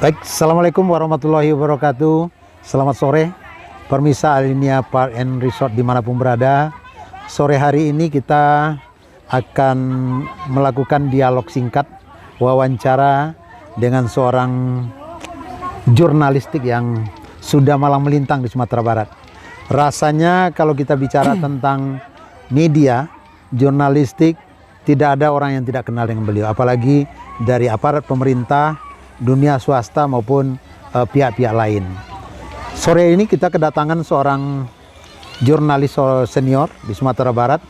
Baik, Assalamualaikum warahmatullahi wabarakatuh. Selamat sore, pemirsa Alinia Park and Resort dimanapun berada. Sore hari ini kita akan melakukan dialog singkat, wawancara dengan seorang jurnalistik yang sudah malang melintang di Sumatera Barat. Rasanya kalau kita bicara tentang media, jurnalistik, tidak ada orang yang tidak kenal dengan beliau. Apalagi dari aparat pemerintah, dunia swasta maupun pihak-pihak lain. Sore ini kita kedatangan seorang jurnalis senior di Sumatera Barat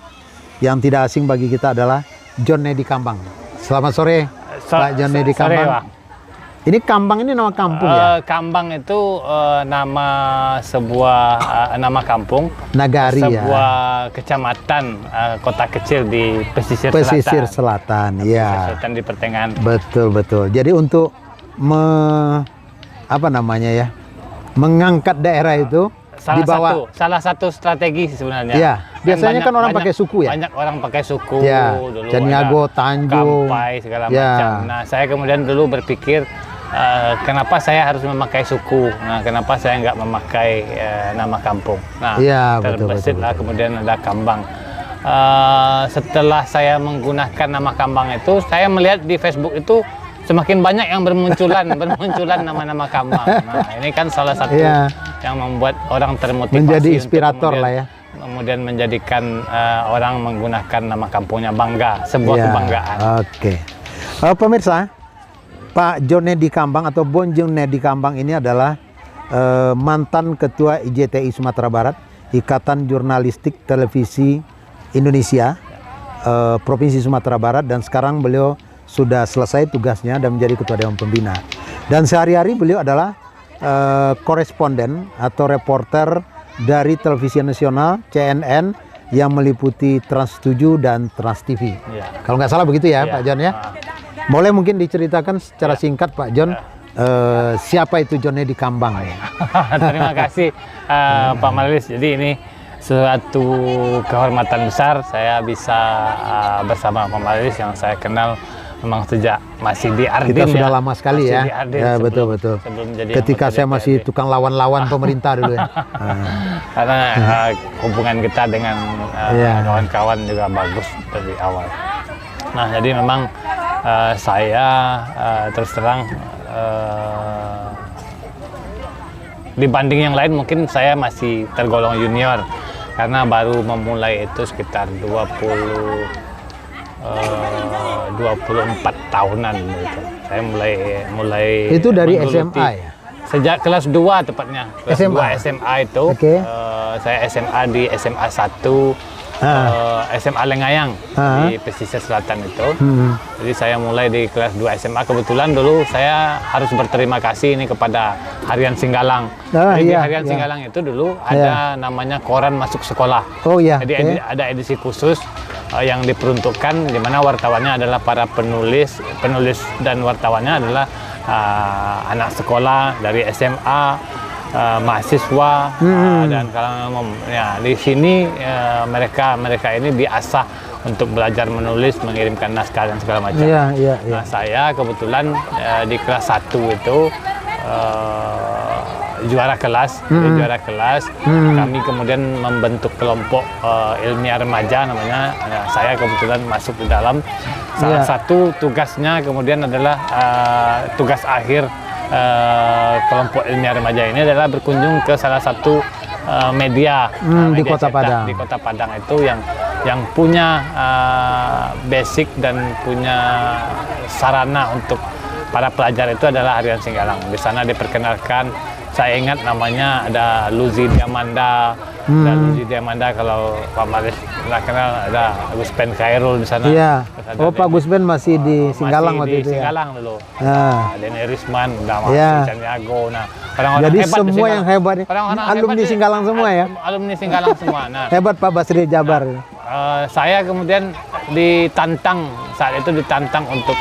yang tidak asing bagi kita adalah John Nedi Kambang. Selamat sore, Pak John Nedi Kambang. Sore, Pak. Ini Kambang ini nama kampung ya? Kambang itu nama sebuah nama kampung. Nagari sebuah kecamatan, kota kecil di pesisir selatan. Ya. Selatan di pertengahan. Betul. Jadi untuk mengangkat daerah itu salah satu strategi sebenarnya. Ya, biasanya kan orang pakai suku ya. Banyak orang pakai suku dulu. Caniago, Tanjung, Kampai segala macam. Nah, saya kemudian dulu berpikir kenapa saya harus memakai suku? Nah, kenapa saya nggak memakai nama kampung? Nah, terbesit lah kemudian ada Kambang. Setelah saya menggunakan nama Kambang itu, saya melihat di Facebook itu semakin banyak yang bermunculan nama-nama Kambang. Nah, ini kan salah satu yang membuat orang termotivasi menjadi inspirator lah ya. Kemudian menjadikan orang menggunakan nama kampungnya bangga, sebuah kebanggaan. Oke. Pemirsa, Pak John Nedi Kambang atau Bon John Nedi Kambang ini adalah mantan Ketua IJTI Sumatera Barat, Ikatan Jurnalistik Televisi Indonesia, Provinsi Sumatera Barat, dan sekarang beliau sudah selesai tugasnya dan menjadi Ketua Dewan Pembina. Dan sehari-hari beliau adalah koresponden atau reporter dari Televisi Nasional CNN yang meliputi Trans 7 dan Trans TV. Kalau nggak salah begitu ya, Pak John ya. Boleh mungkin diceritakan secara singkat Pak John, siapa itu John Nedi Kambang? Terima kasih Pak Marilis. Jadi ini suatu kehormatan besar saya bisa bersama Pak Marilis yang saya kenal memang sejak masih di Ardin. Kita sudah lama sekali ya. Ya, betul. Ketika saya masih tukang lawan-lawan pemerintah dulu ya. Karena hubungan kita dengan kawan-kawan juga bagus dari awal. Nah, jadi memang saya terus terang dibanding yang lain mungkin saya masih tergolong junior karena baru memulai itu sekitar 24 tahunan gitu. Saya mulai itu dari SMA ya? Sejak kelas 2 tepatnya. Kelas 2 SMA itu. Saya SMA di SMA 1 SMA Lengayang di pesisir selatan itu. Jadi saya mulai di kelas 2 SMA. Kebetulan dulu saya harus berterima kasih ini kepada Harian Singgalang. Jadi di Harian Singgalang itu dulu ada namanya koran masuk sekolah. Jadi ada edisi khusus yang diperuntukkan di mana wartawannya adalah para penulis dan wartawannya adalah anak sekolah dari SMA, mahasiswa dan kalangan umum. Ya, di sini mereka ini diasah untuk belajar menulis, mengirimkan naskah dan segala macam. Nah, saya kebetulan di kelas 1 itu juara kelas. Kami kemudian membentuk kelompok ilmiah remaja namanya. Nah, saya kebetulan masuk di dalam. Salah satu tugasnya kemudian adalah tugas akhir kelompok ilmiah remaja ini adalah berkunjung ke salah satu media di Kota Padang. Di Kota Padang itu yang punya basic dan punya sarana untuk para pelajar itu adalah Harian Singgalang. Di sana diperkenalkan, saya ingat namanya ada Luzi Diamanda. Ada Luzi Diamanda, kalau Pak Maris nggak kenal, ada Gus Ben Khairul di sana. Pak Gus Ben masih di Singgalang waktu itu. Di Singgalang dulu. Denny Risman, Caniago. Nah, orang-orang jadi hebat semua yang hebat, alumni Singgalang semua ya? Alumni Singgalang semua. Nah, hebat Pak Basri Jabar. Saya kemudian saat itu ditantang untuk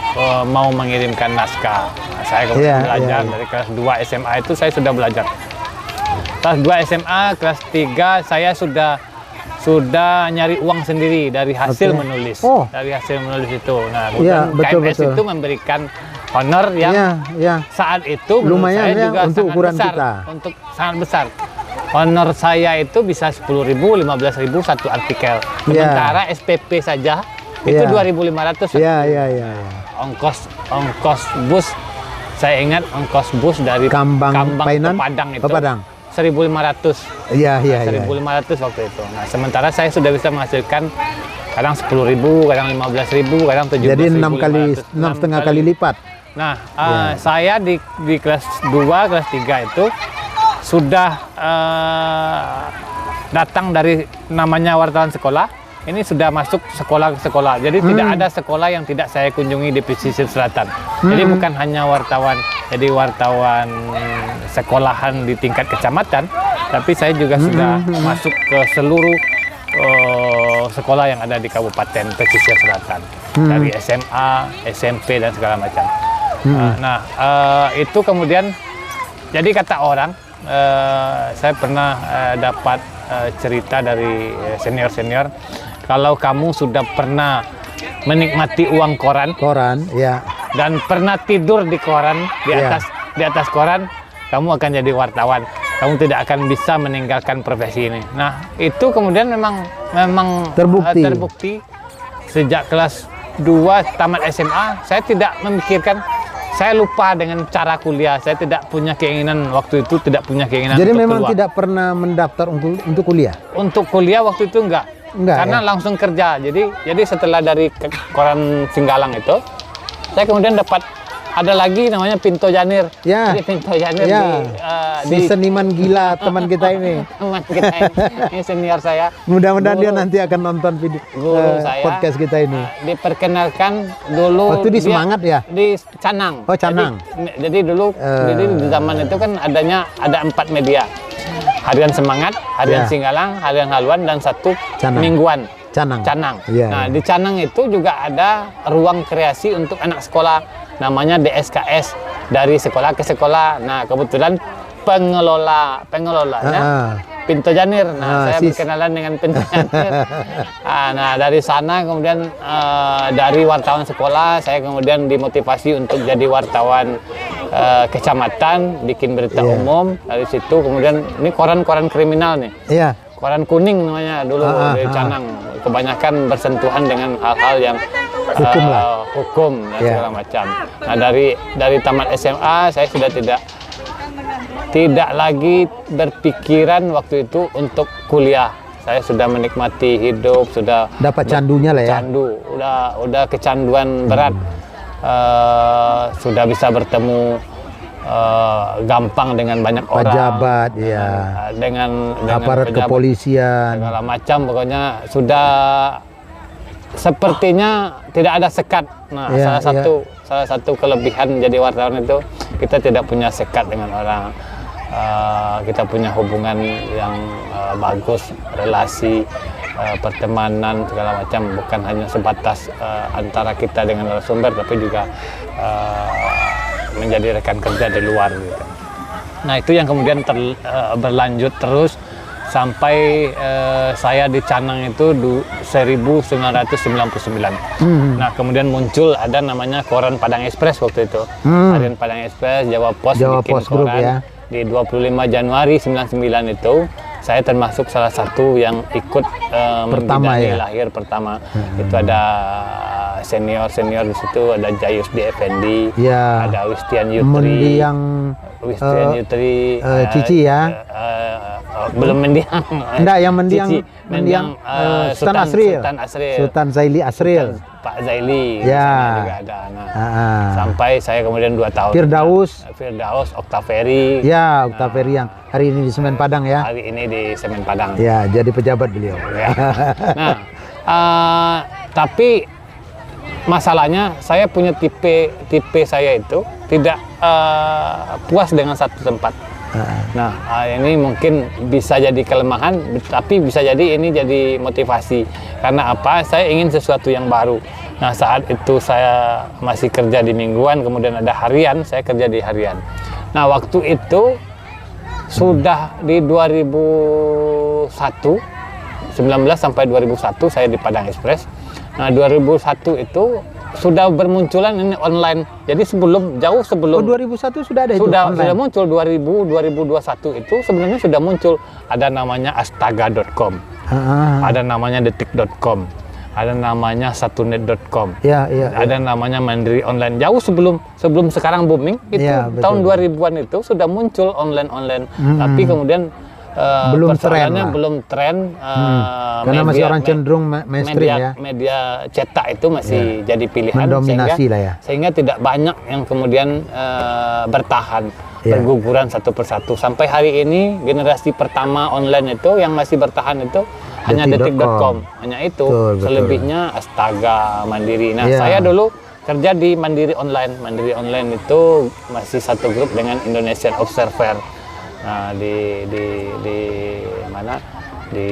mau mengirimkan naskah. Nah, saya kemudian belajar dari kelas 2 SMA itu saya sudah belajar. Kelas 2 SMA, kelas 3 saya sudah nyari uang sendiri dari hasil menulis. Dari hasil menulis itu. Nah, kemudian KMS itu memberikan honor yang saat itu lumayan saya juga untuk sangat ukuran besar, kita. untuk sangat besar. Honor saya itu bisa 10.000, 15.000 satu artikel. Sementara SPP saja itu 2.500. Iya. Ongkos bus, saya ingat ongkos bus dari Kambang ke Padang itu 1.500. Iya. 1.500 waktu itu. Nah, sementara saya sudah bisa menghasilkan kadang 10.000, kadang 15.000, kadang 17.000. Jadi 6,5 kali lipat. Nah, saya di kelas 2, kelas 3 itu sudah datang dari namanya wartawan sekolah. Ini sudah masuk sekolah ke sekolah. Jadi tidak ada sekolah yang tidak saya kunjungi di pesisir selatan. Jadi bukan hanya wartawan, jadi wartawan sekolahan di tingkat kecamatan, tapi saya juga sudah masuk ke seluruh sekolah yang ada di Kabupaten Pesisir Selatan. Dari SMA, SMP dan segala macam. Itu kemudian jadi kata orang, saya pernah dapat cerita dari senior-senior, kalau kamu sudah pernah menikmati uang koran, dan pernah tidur di koran, di atas koran, kamu akan jadi wartawan. Kamu tidak akan bisa meninggalkan profesi ini. Nah, itu kemudian memang terbukti sejak kelas 2 tamat SMA, saya tidak memikirkan. Saya lupa dengan cara kuliah. Saya tidak punya keinginan waktu itu, tidak punya keinginan. Jadi untuk memang keluar. tidak pernah mendaftar untuk kuliah. Untuk kuliah waktu itu enggak karena langsung kerja. Jadi setelah dari koran Singgalang itu, saya kemudian dapat ada lagi namanya Pinto Janir. Jadi Pinto Janir di seniman gila teman kita ini. Teman kita ini senior saya. Mudah-mudahan dia nanti akan nonton video podcast kita ini. Diperkenalkan dulu waktu di Semangat di Canang. Oh, Canang. Jadi dulu di zaman itu kan ada 4 media. Harian Semangat, Harian Singgalang, Harian Haluan, dan satu mingguan. Canang. Nah, di Canang itu juga ada ruang kreasi untuk anak sekolah, namanya DSKS, dari sekolah ke sekolah. Nah, kebetulan pengelolanya Pinto Janir. Nah, saya berkenalan dengan Pinto Janir. Nah, dari sana kemudian dari wartawan sekolah, saya kemudian dimotivasi untuk jadi wartawan kecamatan, bikin berita umum. Dari situ kemudian ini koran-koran kriminal nih. Koran kuning namanya dulu dari Canang. Kebanyakan bersentuhan dengan hal-hal yang hukum dan segala macam. Nah, dari tamat SMA saya sudah tidak lagi berpikiran waktu itu untuk kuliah. Saya sudah menikmati hidup, sudah dapat candunya lah ya. Udah kecanduan berat. Sudah bisa bertemu gampang dengan banyak orang, pejabat, dengan aparat pejabat, kepolisian, segala macam. Pokoknya sudah sepertinya tidak ada sekat. Nah, salah satu kelebihan menjadi wartawan itu kita tidak punya sekat dengan orang. Kita punya hubungan yang bagus, relasi, pertemanan segala macam, bukan hanya sebatas antara kita dengan narasumber, tapi juga menjadi rekan kerja di luar gitu. Nah, itu yang kemudian berlanjut terus sampai saya di Canang itu 1999. Nah, kemudian muncul ada namanya koran Padang Express waktu itu. Harian Padang Express, Jawa Pos bikin koran di 25 Januari 99 itu. Saya termasuk salah satu yang ikut membidangi lahir pertama. Itu ada senior di situ, ada Jayus D. Effendi, ada Wistian Yutri, Cici belum mendiang. Enggak, yang mendiang Sultan Zaili Asril. Pak Zaili juga ada. Sampai saya kemudian 2 tahun. Firdaus Oktaveri. Oktaveri yang hari ini di Semen Padang ya. Hari ini di Semen Padang. Ya, jadi pejabat beliau. Nah, tapi masalahnya saya punya tipe saya itu tidak puas dengan satu tempat. Nah, ini mungkin bisa jadi kelemahan, tapi bisa jadi ini jadi motivasi. Karena apa? Saya ingin sesuatu yang baru. Nah, saat itu saya masih kerja di mingguan, kemudian ada harian, saya kerja di harian. Nah, waktu itu sudah di 2001, 19 sampai 2001 saya di Padang Express. Nah, 2001 itu sudah bermunculan ini online Jadi jauh sebelum 2001 sudah ada sudah muncul 2021 itu sebenarnya sudah muncul. Ada namanya astaga.com. Ada namanya detik.com. Ada namanya satunet.com. Ada namanya Mandiri Online. Jauh sebelum sekarang booming itu tahun 2000-an itu sudah muncul online. Tapi kemudian belum tren karena masih orang cenderung mainstream media cetak itu masih jadi pilihan mendominasi sehingga tidak banyak yang kemudian bertahan berguguran satu persatu sampai hari ini. Generasi pertama online itu yang masih bertahan itu hanya detik.com, hanya itu. Selebihnya Astaga, Mandiri. Nah, saya dulu kerja di Mandiri Online. Mandiri Online itu masih satu grup dengan Indonesian Observer. Nah, di mana di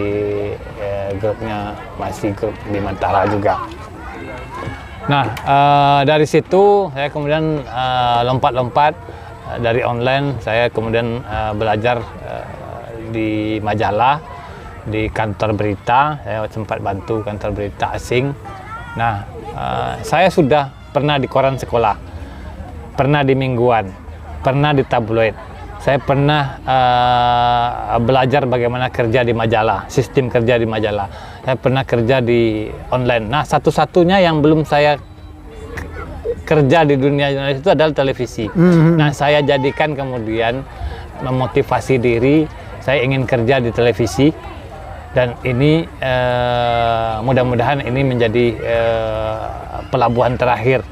grupnya masih grup di Mantara juga. Nah, dari situ saya kemudian lompat-lompat dari online. Saya kemudian belajar di majalah, di kantor berita. Saya sempat bantu kantor berita asing. Nah, saya sudah pernah di koran sekolah, pernah di mingguan, pernah di tabloid. Saya pernah belajar bagaimana kerja di majalah, sistem kerja di majalah. Saya pernah kerja di online. Nah, satu-satunya yang belum saya kerja di dunia jurnalis itu adalah televisi. Nah, saya jadikan kemudian memotivasi diri, saya ingin kerja di televisi. Dan ini mudah-mudahan ini menjadi pelabuhan terakhir.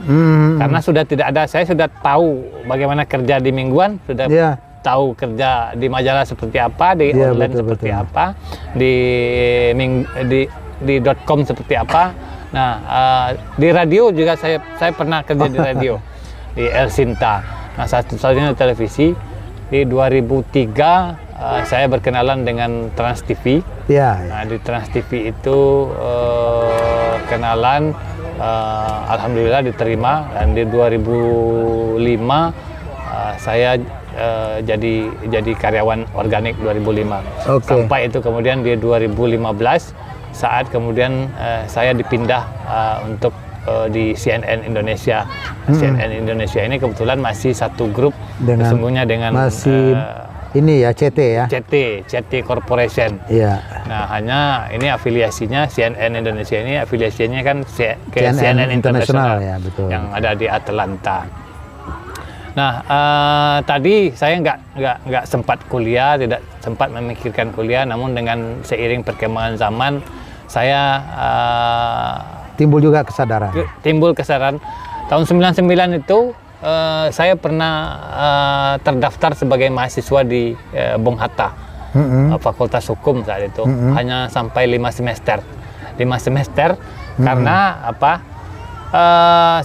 Karena sudah tidak ada, saya sudah tahu bagaimana kerja di mingguan, sudah tahu kerja di majalah seperti apa, di online seperti apa, di .com seperti apa. Nah, di radio juga saya pernah kerja di radio di El Sinta. Nah, satu-satunya di televisi. Di 2003 saya berkenalan dengan Trans TV. Nah, di Trans TV itu kenalan, alhamdulillah diterima, dan di 2005 saya jadi karyawan organik 2005. Sampai itu kemudian di 2015 saat kemudian saya dipindah untuk di CNN Indonesia. CNN Indonesia ini kebetulan masih satu grup sesungguhnya dengan ini ya CT Corporation. Nah, hanya ini afiliasinya CNN Indonesia ini afiliasinya kan ke CNN International ya, betul. Yang ada di Atlanta. Nah, tadi saya nggak sempat kuliah, tidak sempat memikirkan kuliah, namun dengan seiring perkembangan zaman saya timbul kesadaran. Tahun 99 itu saya pernah terdaftar sebagai mahasiswa di Bung Hatta, Fakultas Hukum saat itu. Hanya sampai 5 semester. 5 semester karena apa?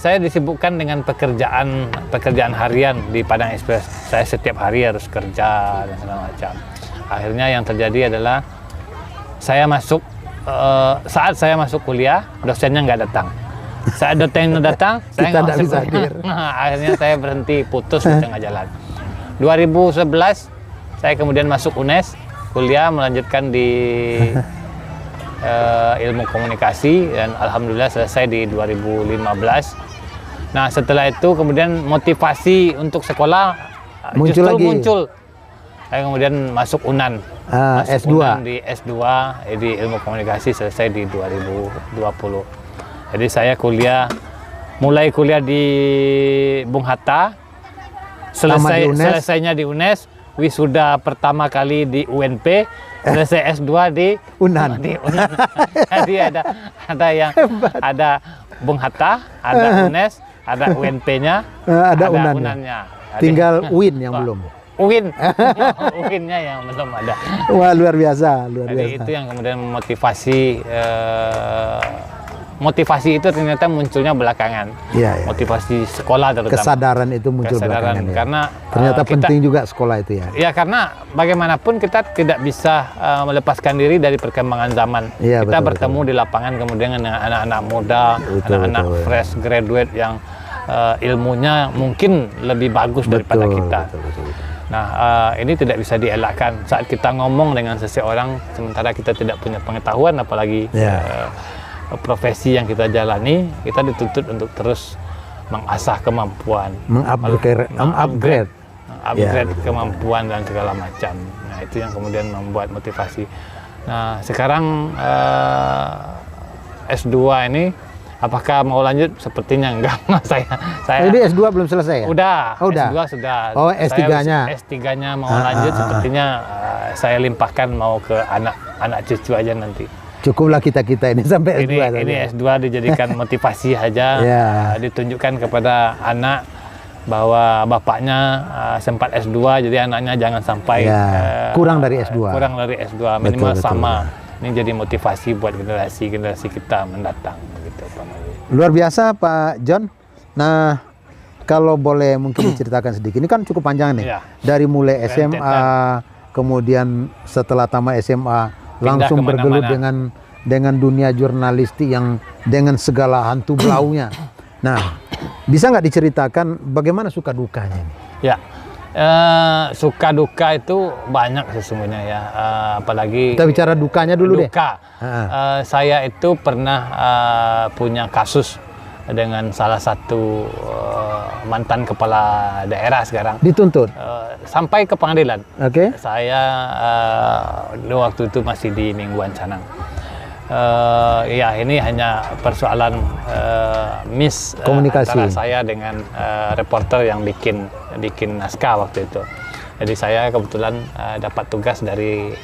Saya disibukkan dengan pekerjaan harian di Padang Express. Saya setiap hari harus kerja dan segala macam. Akhirnya yang terjadi adalah saya masuk saat saya masuk kuliah, dosennya nggak datang. Saat dosennya datang, saya nggak bisa hadir. Nah, akhirnya saya berhenti, putus di tengah jalan. 2011 saya kemudian masuk UNES, kuliah melanjutkan di ilmu komunikasi, dan alhamdulillah selesai di 2015. Nah, setelah itu kemudian motivasi untuk sekolah muncul. Saya kemudian masuk UNAN, S2. UNAN di S2 di ilmu komunikasi, selesai di 2020. Jadi saya mulai kuliah di Bung Hatta, selesainya di UNES, wisuda pertama kali di UNP, selesai S2 di UNAN. Jadi ada Bung Hatta, ada UNES, ada UNP-nya, ada UNAN-nya. Tinggal UIN yang belum. UIN-nya yang belum ada. Wah, luar biasa. Jadi itu yang kemudian motivasi itu ternyata munculnya belakangan. Motivasi sekolah terutama. Kesadaran itu muncul belakangan. Karena ternyata penting juga sekolah itu ya. Ya, karena bagaimanapun kita tidak bisa melepaskan diri dari perkembangan zaman. Kita bertemu di lapangan kemudian dengan anak-anak muda, anak-anak fresh graduate yang ilmunya mungkin lebih bagus daripada kita. Betul. Nah, ini tidak bisa dielakkan saat kita ngomong dengan seseorang sementara kita tidak punya pengetahuan, apalagi profesi yang kita jalani, kita dituntut untuk terus mengasah kemampuan, upgrade kemampuan dan segala macam. Nah, itu yang kemudian membuat motivasi. Nah, sekarang S2 ini apakah mau lanjut? Sepertinya enggak. saya Jadi S2 belum selesai ya? Udah. Udah. S2 sudah. Oh, S3-nya. S3-nya mau lanjut, sepertinya saya limpahkan mau ke anak cucu aja nanti. Cukuplah kita ini sampai S2. Ini S2 dijadikan motivasi aja, ditunjukkan kepada anak bahwa bapaknya sempat S2, jadi anaknya jangan sampai kurang dari S2. Kurang dari S2, minimal betul. sama. Ini jadi motivasi buat generasi kita mendatang. Gitu, Pak. Luar biasa Pak John. Nah, kalau boleh mungkin diceritakan sedikit, ini kan cukup panjang nih. Dari mulai SMA, kemudian setelah tamat SMA langsung bergelut dengan dunia jurnalistik yang dengan segala hantu belaunya. Nah, bisa nggak diceritakan bagaimana suka dukanya ini? Ya, suka duka itu banyak sesungguhnya ya. Apalagi kita bicara dukanya dulu duka. Saya itu pernah punya kasus dengan salah satu mantan kepala daerah sekarang. Dituntut? Sampai ke pengadilan. Oke. Saya waktu itu masih di Mingguan Sanang. Ya ini hanya persoalan komunikasi antara saya dengan reporter yang bikin naskah waktu itu. Jadi saya kebetulan dapat tugas dari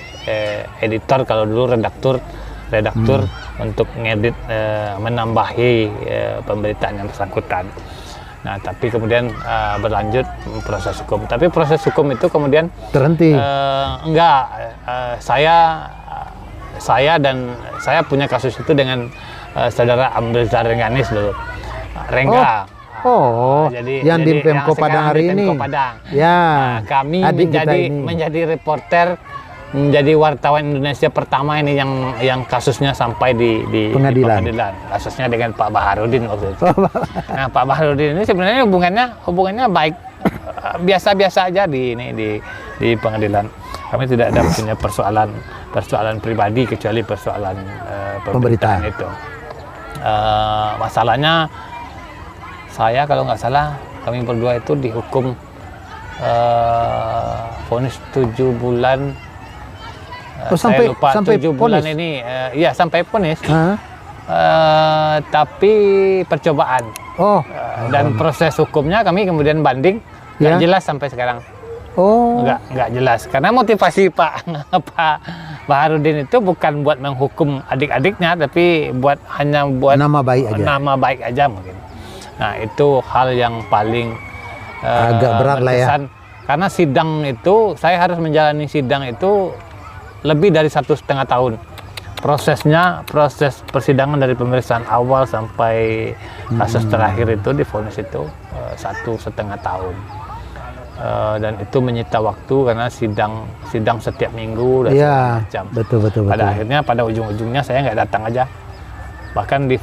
editor, kalau dulu redaktur untuk ngedit, menambahi pemberitaan yang bersangkutan. Nah, tapi kemudian berlanjut proses hukum. Tapi proses hukum itu kemudian terhenti. Enggak, saya punya kasus itu dengan saudara Amrizal Rengganis dulu. Rengga. Jadi yang di Pemko Padang hari ini. Ya. Nah, kami menjadi reporter, menjadi wartawan Indonesia pertama ini yang kasusnya sampai di pengadilan. Kasusnya dengan Pak Baharudin waktu itu. Nah, Pak Baharudin ini sebenarnya hubungannya baik, biasa-biasa aja di pengadilan. Kami tidak ada punya persoalan pribadi kecuali persoalan pemberitaan itu. Masalahnya saya kalau nggak salah kami berdua itu dihukum vonis 7 bulan. Saya lupa sampai 7 bulan ini, iya sampai vonis. Tapi percobaan. Dan proses hukumnya kami kemudian banding, nggak jelas sampai sekarang. Nggak jelas. Karena motivasi Pak Baharudin itu bukan buat menghukum adik-adiknya, tapi hanya buat nama baik aja. Nama baik aja mungkin. Nah, itu hal yang paling agak berat lah ya. Karena sidang itu, saya harus menjalani sidang itu lebih dari 1,5 tahun. Proses persidangan dari pemeriksaan awal sampai kasus terakhir itu divonis itu 1,5 tahun. Dan itu menyita waktu karena sidang setiap minggu dan segala macam. Betul. Pada akhirnya, pada ujung-ujungnya saya nggak datang aja. Bahkan di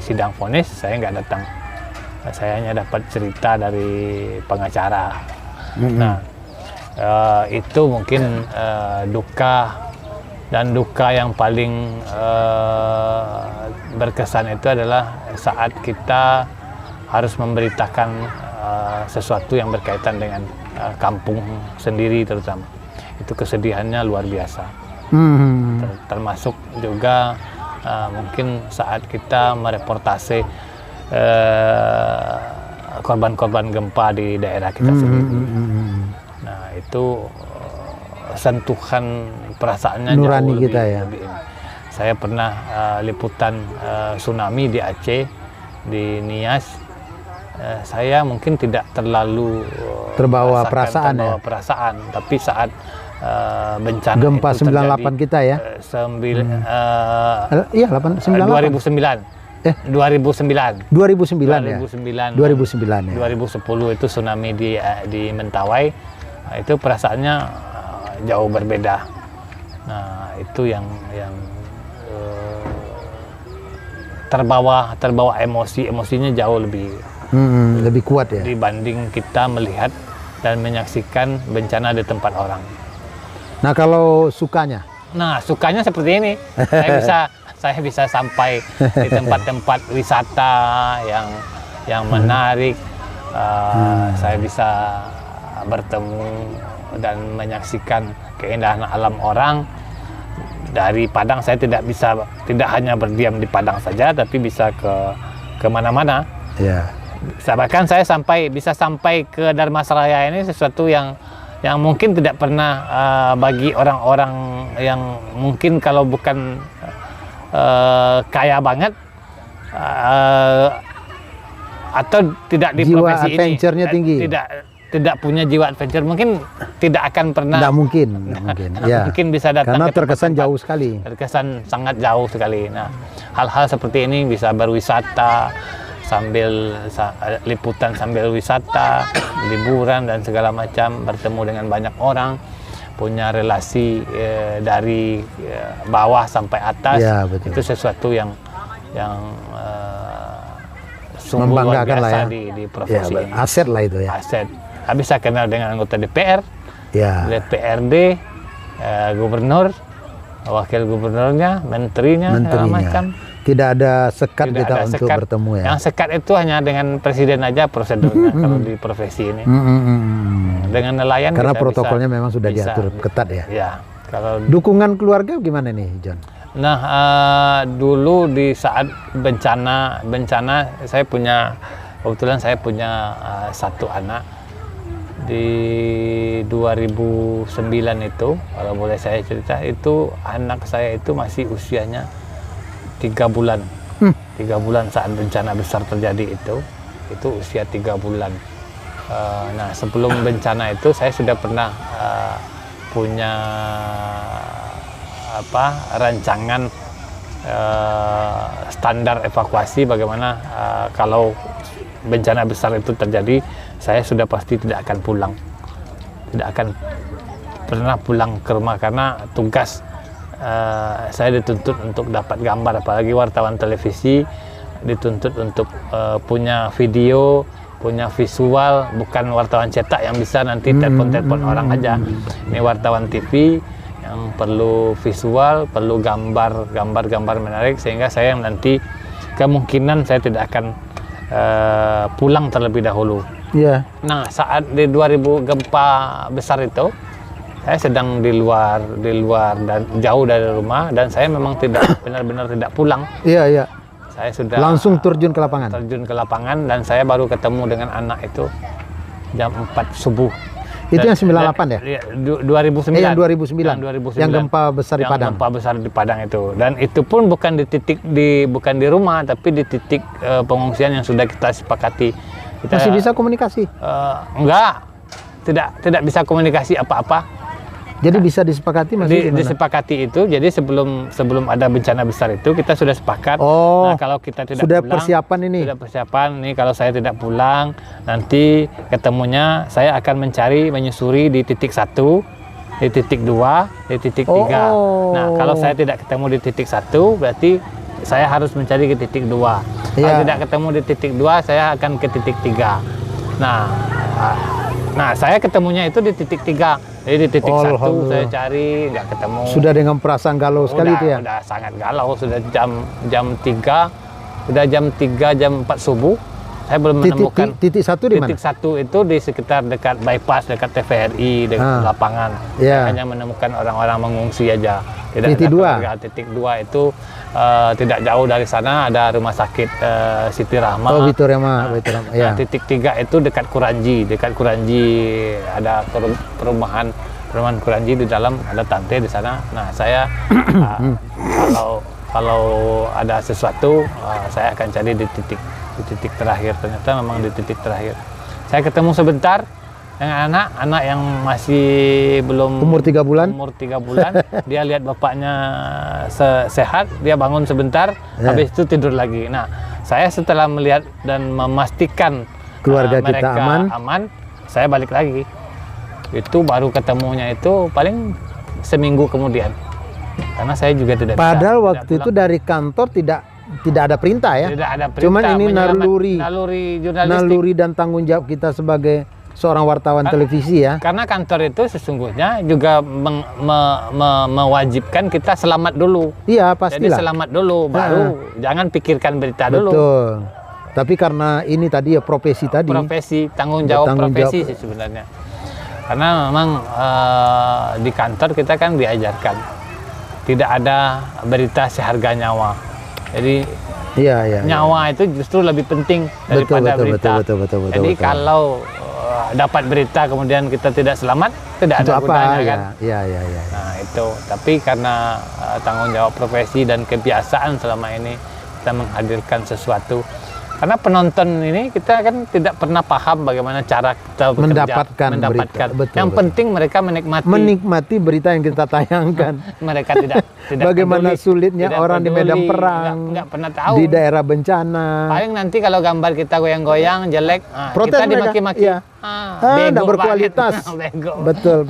sidang vonis saya nggak datang. Saya hanya dapat cerita dari pengacara. Nah, itu mungkin duka, dan duka yang paling berkesan itu adalah saat kita harus memberitakan sesuatu yang berkaitan dengan kampung sendiri terutama. Itu kesedihannya luar biasa. Termasuk juga mungkin saat kita mereportase korban-korban gempa di daerah kita sendiri. Nah, itu sentuhan perasaannya nurani jauh kita ya. lebih. Saya pernah liputan tsunami di Aceh, di Nias. Saya mungkin tidak terlalu terbawa perasaan, tapi saat bencana gempa itu 98 terjadi, kita ya. 2009 ya. 2010 itu tsunami di Mentawai. Nah, itu perasaannya jauh berbeda. Nah, itu yang terbawa emosinya jauh lebih kuat ya dibanding kita melihat dan menyaksikan bencana di tempat orang. Nah, kalau sukanya? Nah, sukanya seperti ini. Saya bisa sampai di tempat-tempat wisata yang yang menarik. Saya bisa bertemu dan menyaksikan keindahan alam orang. Dari Padang saya tidak hanya berdiam di Padang saja, tapi bisa ke mana-mana. Ya. Bahkan saya bisa sampai ke Dharmasraya ini sesuatu yang mungkin tidak pernah bagi orang-orang yang mungkin kalau bukan kaya banget atau tidak di jiwa profesi adventure-nya ini tinggi. Tidak punya jiwa adventure, mungkin tidak akan pernah. Tidak mungkin. Ya. Mungkin bisa datang. Karena terkesan jauh sekali. Terkesan sangat jauh sekali. Nah, hal-hal seperti ini bisa berwisata sambil liputan sambil wisata, liburan dan segala macam, bertemu dengan banyak orang, punya relasi dari bawah sampai atas. Ya, betul. Itu sesuatu yang sungguh luar biasa di profesi ini. Aset lah itu ya. Aset. Habis saya kenal dengan anggota DPR, DPRD, gubernur, wakil gubernurnya, menterinya, segala macam. Tidak ada sekat kita untuk bertemu ya. Yang sekat itu hanya dengan presiden aja prosedurnya kalau di profesi ini. Dengan nelayan karena protokolnya memang sudah diatur ketat ya. Ya. Kalau dukungan keluarga gimana nih, John? Nah, dulu di saat bencana kebetulan saya punya satu anak. Di 2009 itu, kalau boleh saya cerita, itu anak saya itu masih usianya 3 bulan. 3 bulan saat bencana besar terjadi itu usia 3 bulan. Nah, sebelum bencana itu saya sudah pernah punya rancangan standar evakuasi bagaimana kalau bencana besar itu terjadi. Saya sudah pasti tidak akan pernah pulang ke rumah karena tugas saya dituntut untuk dapat gambar, apalagi wartawan televisi dituntut untuk punya video, punya visual, bukan wartawan cetak yang bisa nanti telepon orang aja. Ini wartawan TV yang perlu visual, perlu gambar menarik, sehingga saya nanti kemungkinan saya tidak akan pulang terlebih dahulu. Yeah. Nah, saat di 2000 gempa besar itu, saya sedang di luar dan jauh dari rumah, dan saya memang benar-benar tidak pulang. Iya, iya. Saya sudah langsung terjun ke lapangan. Dan saya baru ketemu dengan anak itu jam 4 subuh. Itu yang 98 ya? 2009. Yang 2009. Yang gempa besar di Padang. Gempa besar di Padang itu. Dan itu pun bukan di rumah, tapi di titik pengungsian yang sudah kita sepakati. Masih bisa komunikasi? Enggak. Tidak bisa komunikasi apa-apa. Jadi bisa disepakati disepakati itu. Jadi sebelum ada bencana besar itu kita sudah sepakat. Oh. Nah, kalau kita tidak sudah pulang, persiapan ini. Sudah persiapan nih, kalau saya tidak pulang, nanti ketemunya saya akan menyusuri di titik 1, di titik 2, di titik 3. Nah, kalau saya tidak ketemu di titik 1, berarti saya harus mencari ke titik 2. Kalau tidak ketemu di titik 2, saya akan ke titik 3. Nah, saya ketemunya itu di titik 3. Jadi di titik 1 saya cari, nggak ketemu. Sudah dengan perasaan galau sekali itu ya? Sudah sangat galau, sudah jam 3, jam 4 subuh. Saya belum menemukan. Titik 1 di mana? Titik 1 itu di sekitar dekat bypass, dekat TVRI, dekat lapangan. Saya hanya menemukan orang-orang mengungsi aja. Titik 2? Titik 2 itu tidak jauh dari sana ada rumah sakit Siti Rahma. Oh, Bitorama. Nah, titik 3 itu dekat Kuranji. Dekat Kuranji ada perumahan Kuranji, di dalam ada tante di sana. Nah, saya kalau ada sesuatu saya akan cari di titik terakhir. Ternyata memang di titik terakhir. Saya ketemu sebentar dengan anak yang masih belum umur 3 bulan. Dia lihat bapaknya sehat, dia bangun sebentar, habis itu tidur lagi. Nah, saya setelah melihat dan memastikan keluarga kita aman, saya balik lagi. Itu baru ketemunya itu paling seminggu kemudian. Karena saya juga tidak padahal waktu itu dari kantor tidak ada perintah ya. Tidak ada perintah. Cuman ini naluri jurnalistik dan tanggung jawab kita sebagai seorang wartawan televisi ya. Karena kantor itu sesungguhnya juga mewajibkan kita selamat dulu. Iya, pastilah. Jadi selamat dulu, baru jangan pikirkan berita dulu. Betul. Tapi karena ini tadi ya profesi tadi. Profesi, tanggung jawab profesi sih sebenarnya. Karena memang di kantor kita kan diajarkan tidak ada berita seharga nyawa. Jadi nyawa itu justru lebih penting daripada berita. Betul, jadi kalau dapat berita kemudian kita tidak selamat, tidak ada gunanya kan. Nah itu. Tapi karena tanggung jawab profesi dan kebiasaan selama ini kita menghadirkan sesuatu. Karena penonton ini kita kan tidak pernah paham bagaimana cara kita mendapatkan. Betul, yang penting mereka menikmati berita yang kita tayangkan. Mereka tidak bagaimana peduli, sulitnya tidak orang peduli, di medan perang, nggak pernah tahu di daerah bencana. Paling nanti kalau gambar kita goyang-goyang jelek, protes kita dimaki-maki. Tidak berkualitas. Betul.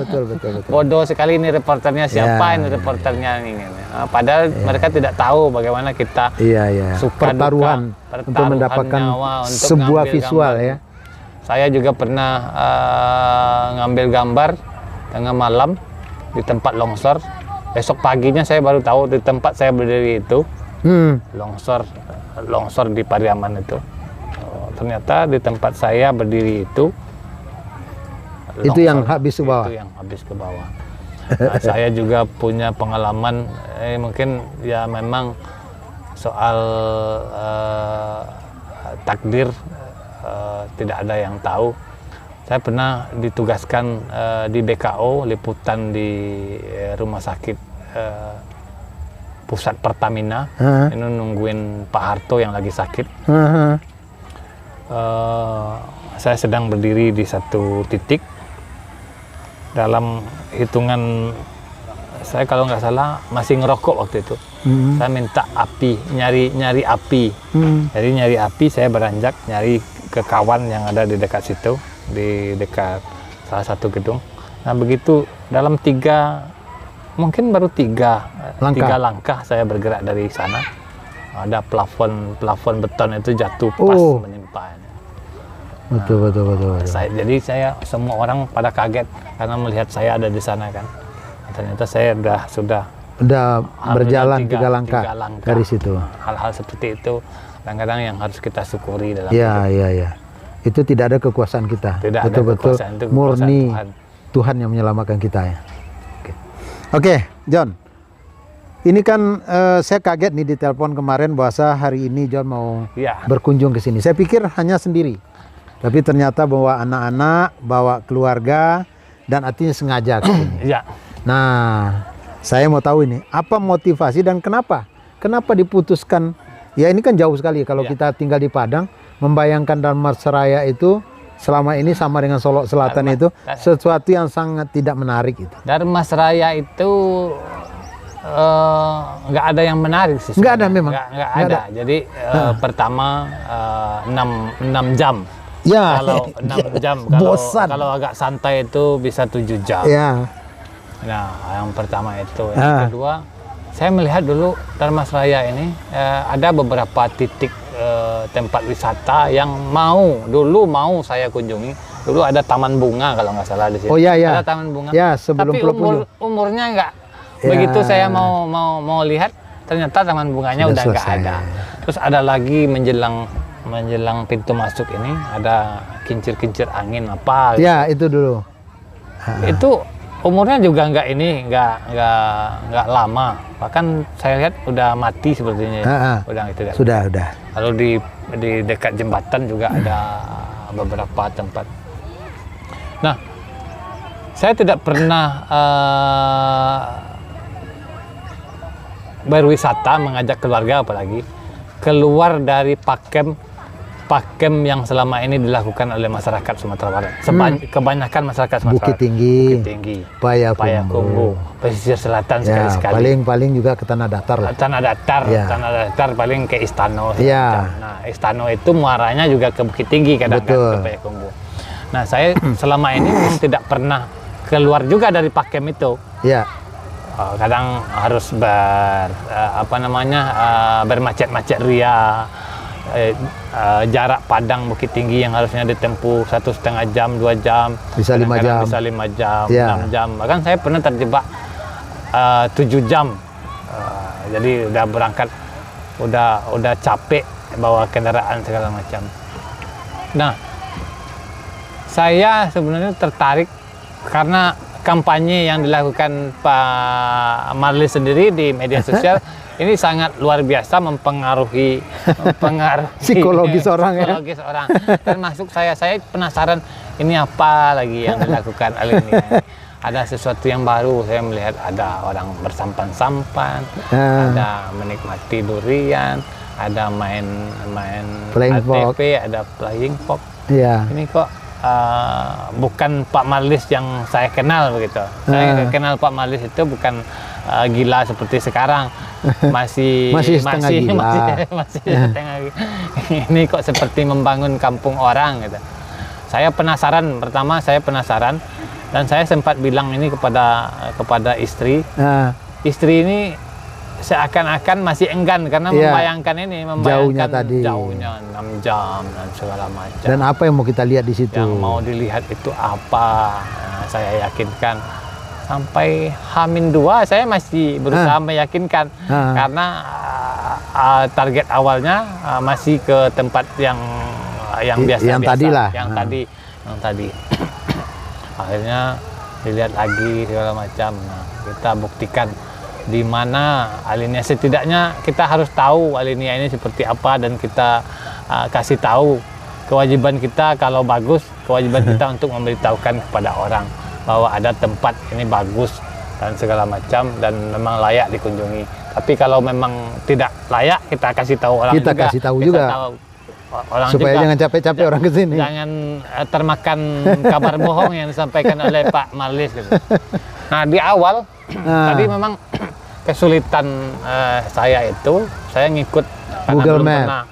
Bodoh sekali ini reporternya siapa ini reporternya ini. Padahal mereka tidak tahu bagaimana kita suka pertaruhan untuk mendapatkan nyawa, untuk sebuah visual gambar. Saya juga pernah ngambil gambar tengah malam di tempat longsor. Besok paginya saya baru tahu di tempat saya berdiri itu longsor di Pariaman itu. Ternyata di tempat saya berdiri itu yang habis ke bawah. Itu yang habis ke bawah. Nah, saya juga punya pengalaman mungkin ya memang soal takdir tidak ada yang tahu. Saya pernah ditugaskan di BKO liputan di rumah sakit pusat Pertamina. Ini nungguin Pak Harto yang lagi sakit. Saya sedang berdiri di satu titik. Dalam hitungan saya kalau nggak salah masih ngerokok waktu itu. Saya minta api, nyari api. Jadi nyari api, saya beranjak nyari ke kawan yang ada di dekat situ, di dekat salah satu gedung. Nah begitu dalam mungkin baru tiga langkah saya bergerak dari sana. Ada plafon beton itu jatuh pas menimpa. Betul. Jadi semua orang pada kaget karena melihat saya ada di sana kan. Ternyata saya sudah berjalan tiga langkah dari situ. Hal-hal seperti itu kadang-kadang yang harus kita syukuri dalam hidup. Itu tidak ada kekuasaan kita. Betul-betul murni Tuhan yang menyelamatkan kita ya. Oke, John. Ini kan saya kaget nih di telepon kemarin bahwa hari ini John mau berkunjung ke sini. Saya pikir hanya sendiri. Tapi ternyata bawa anak-anak, bawa keluarga, dan artinya sengaja ke sini. Nah, saya mau tahu ini, apa motivasi dan kenapa? Kenapa diputuskan? Ya ini kan jauh sekali kalau kita tinggal di Padang, membayangkan Dharmasraya itu selama ini sama dengan Solok Selatan itu sesuatu yang sangat tidak menarik itu. Dharmasraya itu nggak ada yang menarik sih. Nggak ada memang. Nggak ada. Jadi pertama 6 jam. Kalau 6 jam, kalau agak santai itu bisa 7 jam. Nah, yang pertama itu. Yang kedua, saya melihat dulu Dharmasraya ini ada beberapa titik tempat wisata yang dulu mau saya kunjungi. Dulu ada taman bunga kalau nggak salah di sini. Ada taman bunga. Sebelum tapi umurnya nggak. Begitu saya mau lihat, ternyata taman bunganya udah nggak ada. Terus ada lagi menjelang pintu masuk ini ada kincir-kincir angin apa gitu. Itu dulu. Itu umurnya juga nggak lama, bahkan saya lihat udah mati sepertinya. Sudah. Lalu di dekat jembatan juga ada beberapa tempat. Nah, saya tidak pernah berwisata mengajak keluarga apalagi keluar dari pakem yang selama ini dilakukan oleh masyarakat Sumatera Barat. Kebanyakan masyarakat Sumatera Bukit Tinggi, Payakumbuh, pesisir selatan sekali-sekali. Paling juga ke Tanah Datar lah. Tanah Datar paling ke Istano. Nah, Istano itu muaranya juga ke Bukit Tinggi kadang-kadang ke Payakumbuh. Nah, saya selama ini memang tidak pernah keluar juga dari pakem itu. Kadang harus bermacet-macet ria. Jarak Padang Bukit Tinggi yang harusnya ditempuh 1,5 jam, 2 jam, bisa 5 jam, 6 jam. Bahkan saya pernah terjebak 7 jam. Jadi udah berangkat, udah capek bawa kendaraan segala macam. Nah, saya sebenarnya tertarik karena kampanye yang dilakukan Pak Marlis sendiri di media sosial ini sangat luar biasa mempengaruhi psikologis orang ya. Psikologis orang. Termasuk saya penasaran ini apa lagi yang dilakukan Alinia. Ada sesuatu yang baru, saya melihat ada orang bersampan-sampan, ada menikmati durian, ada main ATV, ada flying fox. Iya. Ini kok bukan Pak Marlis yang saya kenal begitu. Saya kenal Pak Marlis itu bukan gila seperti sekarang, masih setengah gila. masih setengah gila. Ini kok seperti membangun kampung orang gitu. Saya penasaran, pertama saya penasaran dan saya sempat bilang ini kepada istri. Istri ini seakan-akan masih enggan karena membayangkan jauhnya 6 jam dan segala macam. Dan apa yang mau kita lihat di situ? Yang mau dilihat itu apa? Nah, saya yakinkan sampai H-2 saya masih berusaha meyakinkan karena target awalnya masih ke tempat yang biasa-biasa, yang tadi. Akhirnya dilihat lagi segala macam. Nah, kita buktikan di mana Alinia, setidaknya kita harus tahu Alinia ini seperti apa dan kita kasih tahu kewajiban kita kalau bagus, kewajiban kita untuk memberitahukan kepada orang bahwa ada tempat ini bagus dan segala macam dan memang layak dikunjungi. Tapi kalau memang tidak layak kita kasih tahu orang kita juga. Kasih tahu juga. Orang supaya juga, jangan capek-capek orang ke sini. Jangan termakan kabar bohong yang disampaikan oleh Pak Marlis gitu. Nah, di awal tadi memang kesulitan saya itu saya ngikut karena Google belum Map. pernah.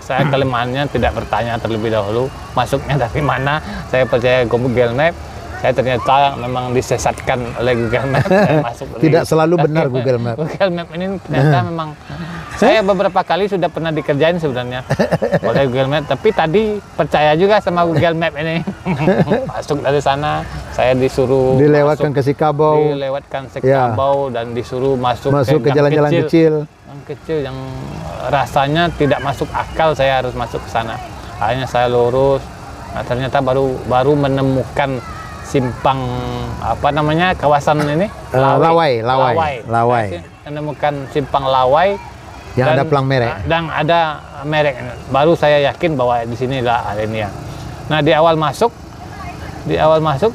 Saya kelemahannya tidak bertanya terlebih dahulu masuknya dari mana. Saya percaya Google Map. Saya ternyata memang disesatkan oleh Google Map. Saya masuk tidak selalu benar Google Map. Google Map ini ternyata memang saya beberapa kali sudah pernah dikerjain sebenarnya oleh Google Map. Tapi tadi percaya juga sama Google Map ini. Masuk dari sana, saya disuruh dilewatkan ke Sikabau. Dan disuruh masuk ke jalan-jalan kecil. Yang kecil yang rasanya tidak masuk akal, saya harus masuk ke sana. Akhirnya saya lurus. Nah, ternyata baru menemukan simpang kawasan ini Lawai. Menemukan simpang Lawai yang ada pelang merek dan ada merek. Baru saya yakin bahwa di sinilah Alinia. Nah, di awal masuk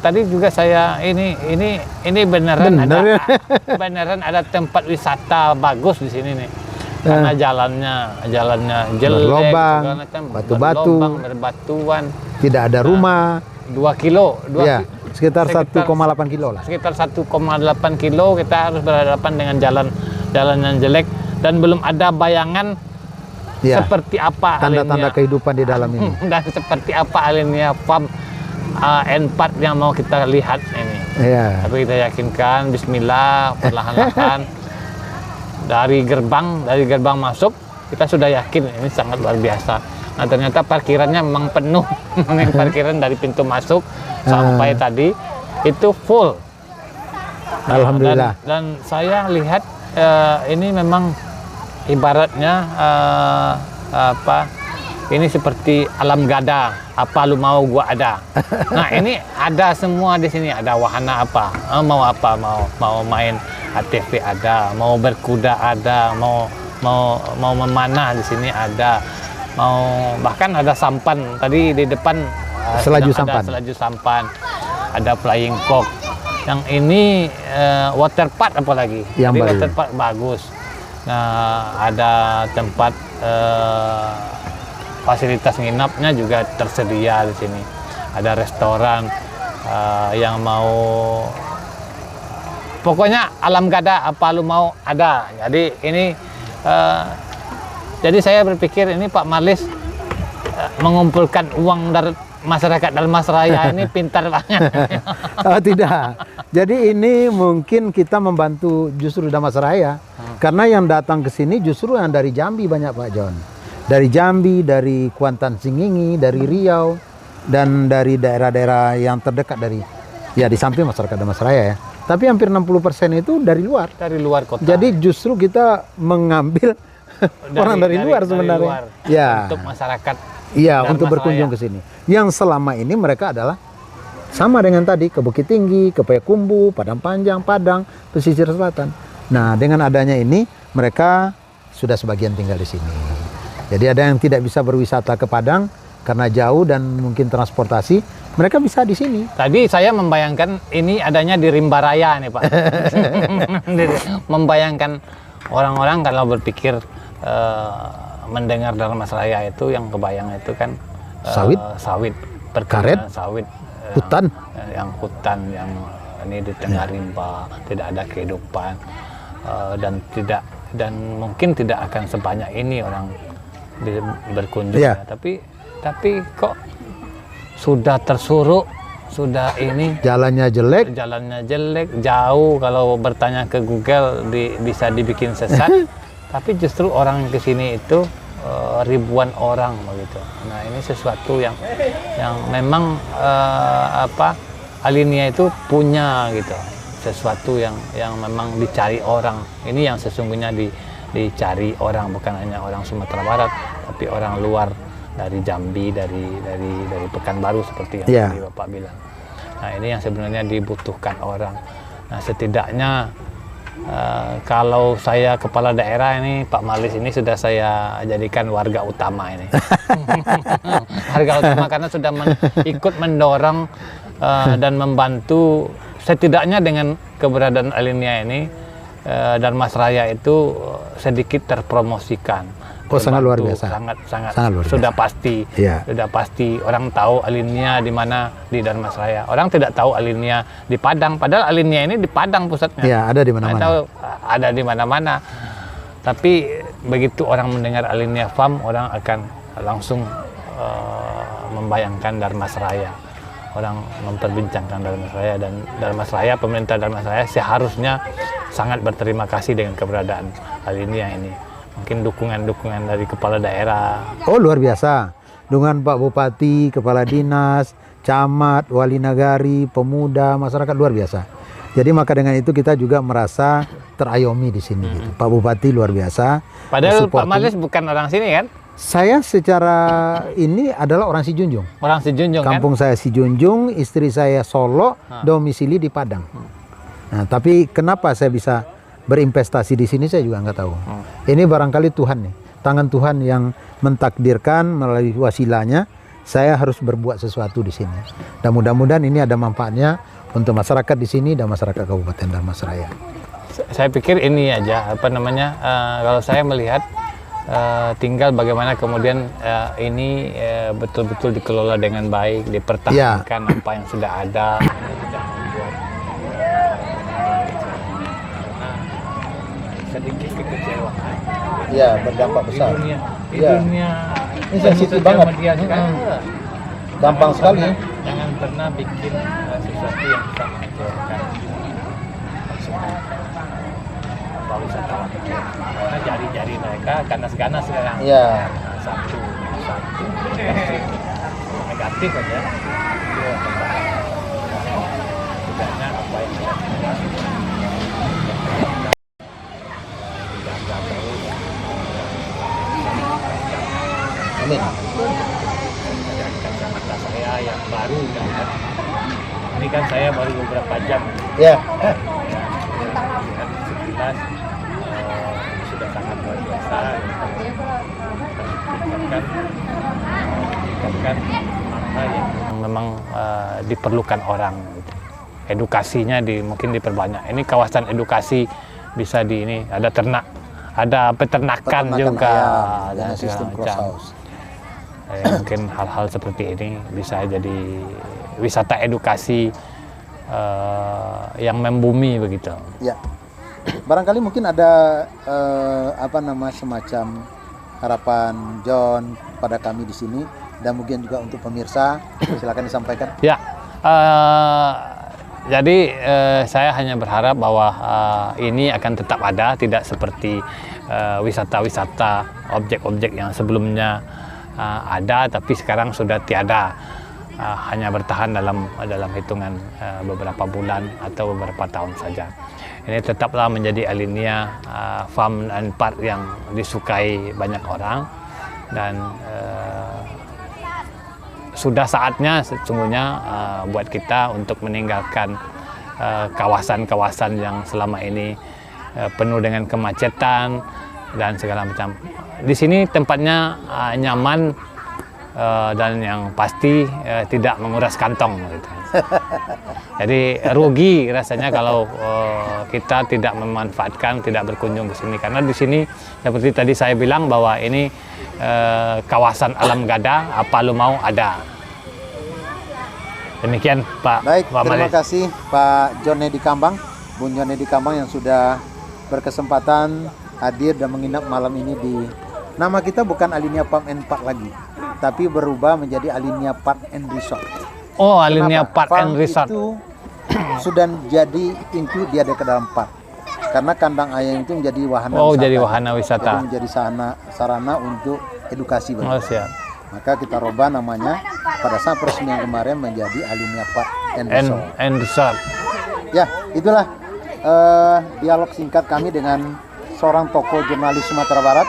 tadi juga saya ini beneran ada tempat wisata bagus di sini nih. Karena jalannya jelek, berlobang, batu-batu, berbatuan, tidak ada rumah. 2 kilo, sekitar 1,8 kilo lah. Sekitar 1,8 kilo kita harus berhadapan dengan jalan yang jelek dan belum ada bayangan seperti apa tanda-tanda kehidupan di dalam ini. Dan seperti apa Alinia Farm N4 yang mau kita lihat ini. Tapi kita yakinkan, bismillah, perlahan-lahan dari gerbang masuk kita sudah yakin ini sangat luar biasa. Nah, ternyata parkirannya memang penuh. Parkiran dari pintu masuk sampai tadi itu full. Alhamdulillah. Dan saya lihat ini memang ibaratnya ini seperti alam gada. Apa lu mau gua ada. Nah, ini ada semua di sini. Ada wahana apa? Mau main ATV ada, mau berkuda ada, mau memanah di sini ada. Bahkan ada sampan tadi di depan, selaju sampan, ada flying fox. Yang ini water park apalagi. Water park bagus. Nah, ada tempat fasilitas nginapnya juga tersedia di sini. Ada restoran yang mau, pokoknya alam gada apa lu mau ada. Jadi ini jadi saya berpikir ini Pak Marlis mengumpulkan uang dari masyarakat Dalmasraya ini pintar banget. Oh, tidak. Jadi ini mungkin kita membantu justru Dalmasraya. Karena yang datang ke sini justru yang dari Jambi banyak, Pak John. Dari Jambi, dari Kuantan Singingi, dari Riau, dan dari daerah-daerah yang terdekat di samping masyarakat Dalmasraya ya. Tapi hampir 60% itu dari luar. Dari luar kota. Jadi justru kita mengambil orang dari luar sebenarnya. Luar, ya. Untuk masyarakat. Iya, untuk berkunjung ke sini. Yang selama ini mereka adalah sama dengan tadi ke Bukit Tinggi, ke Payakumbuh, Padang Panjang, Padang, pesisir selatan. Nah, dengan adanya ini mereka sudah sebagian tinggal di sini. Jadi ada yang tidak bisa berwisata ke Padang karena jauh dan mungkin transportasi, mereka bisa di sini. Tadi saya membayangkan ini adanya di Rimba Raya nih Pak. Membayangkan orang-orang kalau berpikir mendengar Darmas Raya itu yang kebayang itu kan sawit, karet, sawit, hutan, yang ini di tengah rimba, tidak ada kehidupan dan mungkin tidak akan sebanyak ini orang berkunjung. Ya. Tapi kok sudah tersuruk, sudah ini jalannya jelek, jauh, kalau bertanya ke Google bisa dibikin sesat. Tapi justru orang ke sini itu ribuan orang begitu. Nah, ini sesuatu yang memang Alinia itu punya gitu. Sesuatu yang memang dicari orang. Ini yang sesungguhnya dicari orang, bukan hanya orang Sumatera Barat, tapi orang luar dari Jambi, dari Pekanbaru seperti yang tadi Bapak bilang. Nah, ini yang sebenarnya dibutuhkan orang. Nah, setidaknya kalau saya kepala daerah ini, Pak Marlis ini sudah saya jadikan warga utama ini. Warga utama karena sudah ikut mendorong dan membantu, setidaknya dengan keberadaan Alinia ini, Darmas Raya itu sedikit terpromosikan. Sangat luar biasa. Sangat luar biasa. Sudah pasti. Ya. Sudah pasti orang tahu Alinia di mana, di Darmas Raya. Orang tidak tahu Alinia di Padang, padahal Alinia ini di Padang pusatnya. Ya, ada di mana-mana. Tahu ada di mana-mana. Tapi begitu orang mendengar Alinia Farm, orang akan langsung membayangkan Darmas Raya. Orang memperbincangkan Darmas Raya, dan Darmas Raya, pemerintah Darmas Raya seharusnya sangat berterima kasih dengan keberadaan Alinia ini. Mungkin dukungan dari kepala daerah. Oh, luar biasa. Dengan Pak Bupati, Kepala Dinas, Camat, Wali Nagari, pemuda, masyarakat luar biasa. Jadi maka dengan itu kita juga merasa terayomi di sini. Gitu. Pak Bupati luar biasa. Padahal Pak Marlis bukan orang sini kan? Saya secara ini adalah orang Sijunjung. Orang Sijunjung. Kampung kan? Saya Sijunjung, istri saya Solo, domisili di Padang. Nah, tapi kenapa saya bisa berinvestasi di sini saya juga nggak tahu. Ini barangkali Tuhan nih, tangan Tuhan yang mentakdirkan melalui wasilahnya saya harus berbuat sesuatu di sini. Dan mudah-mudahan ini ada manfaatnya untuk masyarakat di sini dan masyarakat Kabupaten Darmas Raya. Saya pikir ini aja kalau saya melihat tinggal bagaimana kemudian ini betul-betul dikelola dengan baik, dipertahankan apa yang sudah ada. Sedikit kekecewaan. Ya, berdampak besar. Di dunia ini sensitif banget. Gampang sekali. Jangan pernah bikin sesuatu yang bisa mengecewakan wisatawan. Karena jari-jari mereka ganas-ganas sekarang. Iya. Satu negatif aja. Setidaknya apa yang kita Amin. Kacamata saya yang baru kan. Ini kan saya baru beberapa jam. Ya. Lihat sekilas sudah sangat luar biasa. Tingkatkan apa yang memang diperlukan orang. Edukasinya mungkin diperbanyak. Ini kawasan edukasi bisa ada ternak. Ada peternakan juga dan sistem cross house. Mungkin hal-hal seperti ini bisa jadi wisata edukasi yang membumi begitu. Ya, barangkali mungkin ada semacam harapan John pada kami di sini dan mungkin juga untuk pemirsa, silakan disampaikan. Ya. Jadi saya hanya berharap bahwa ini akan tetap ada, tidak seperti wisata-wisata objek-objek yang sebelumnya ada, tapi sekarang sudah tiada, hanya bertahan dalam hitungan beberapa bulan atau beberapa tahun saja. ini tetaplah menjadi Alinia farm and park yang disukai banyak orang, dan sudah saatnya sesungguhnya buat kita untuk meninggalkan kawasan-kawasan yang selama ini penuh dengan kemacetan dan segala macam. Di sini tempatnya nyaman dan yang pasti tidak menguras kantong gitu. Jadi rugi rasanya kalau kita tidak memanfaatkan, tidak berkunjung ke sini, karena di sini seperti tadi saya bilang bahwa ini kawasan alam gada, apa lu mau ada. Demikian Pak. Baik, Pak terima Malis. kasih Pak John Nedi Kambang, Bung John Nedi Kambang yang sudah berkesempatan hadir dan menginap malam ini di, nama kita bukan Alinia Farm and Park lagi, tapi berubah menjadi Alinia Park and Resort. Oh, Alinia Kenapa? Park and Farm Resort. itu sudah jadi include dia ada ke dalam park. Karena kandang ayam itu menjadi wahana Oh, wisata. jadi wahana wisata. Jadi menjadi sarana untuk edukasi bagi Oh, kita. siap. Maka kita rubah namanya pada saat peresmian kemarin menjadi Alinia Park and Resort. And Resort. Ya, itulah dialog singkat kami dengan seorang tokoh jurnalis Sumatera Barat,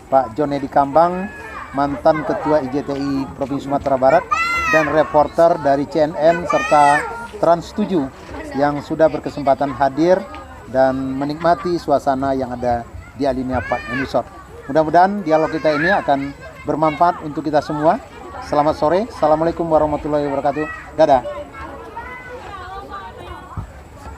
Pak John Nedi Kambang, mantan Ketua IJTI Provinsi Sumatera Barat, dan reporter dari CNN serta Trans 7 yang sudah berkesempatan hadir dan menikmati suasana yang ada di Alinia Park and Resort. Mudah-mudahan dialog kita ini akan bermanfaat untuk kita semua. Selamat sore. Assalamualaikum warahmatullahi wabarakatuh. Dadah.